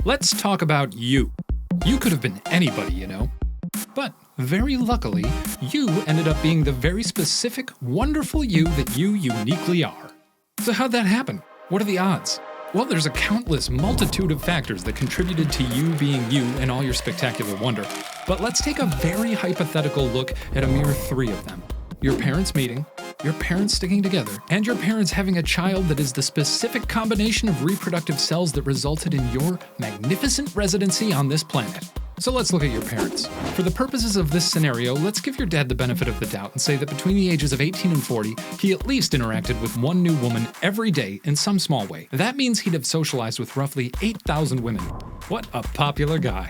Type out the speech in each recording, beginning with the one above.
Let's talk about you. You could have been anybody, you know. But very luckily, you ended up being the very specific, wonderful you that you uniquely are. So how'd that happen? What are the odds? Well, there's a countless multitude of factors that contributed to you being you and all your spectacular wonder. But let's take a very hypothetical look at a mere 3 of them. Your parents meeting, your parents sticking together, and your parents having a child that is the specific combination of reproductive cells that resulted in your magnificent residency on this planet. So let's look at your parents. For the purposes of this scenario, let's give your dad the benefit of the doubt and say that between the ages of 18 and 40, he at least interacted with one new woman every day in some small way. That means he'd have socialized with roughly 8,000 women. What a popular guy.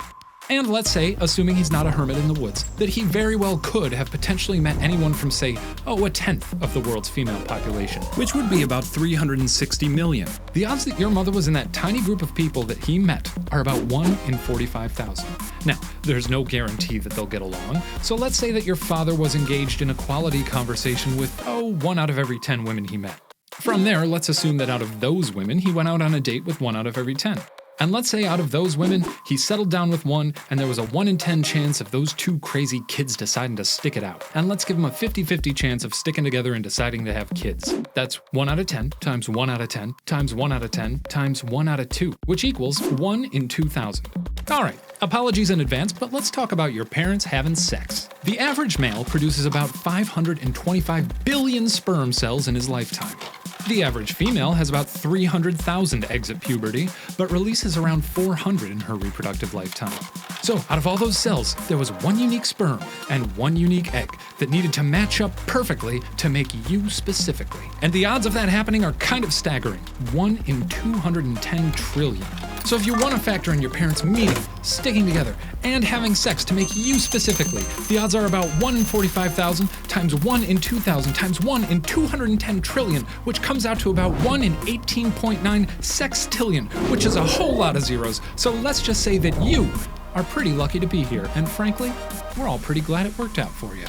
And let's say, assuming he's not a hermit in the woods, that he very well could have potentially met anyone from, say, a tenth of the world's female population, which would be about 360 million. The odds that your mother was in that tiny group of people that he met are about 1 in 45,000. Now, there's no guarantee that they'll get along, so let's say that your father was engaged in a quality conversation with, 1 out of every 10 women he met. From there, let's assume that out of those women, he went out on a date with 1 out of every 10. And let's say out of those women, he settled down with 1, and there was a 1 in 10 chance of those 2 crazy kids deciding to stick it out. And let's give him a 50-50 chance of sticking together and deciding to have kids. That's 1 out of 10 times 1 out of 10 times 1 out of 10 times 1 out of 2, which equals 1 in 2,000. Alright, apologies in advance, but let's talk about your parents having sex. The average male produces about 525 billion sperm cells in his lifetime. The average female has about 300,000 eggs at puberty, but releases around 400 in her reproductive lifetime. So, out of all those cells, there was 1 unique sperm and 1 unique egg that needed to match up perfectly to make you specifically. And the odds of that happening are kind of staggering, 1 in 210 trillion. So if you want to factor in your parents meeting, sticking together, and having sex to make you specifically, the odds are about 1 in 45,000 times 1 in 2,000 times 1 in 210 trillion, which comes out to about 1 in 18.9 sextillion, which is a whole lot of zeros. So let's just say that you are pretty lucky to be here, and frankly, we're all pretty glad it worked out for you.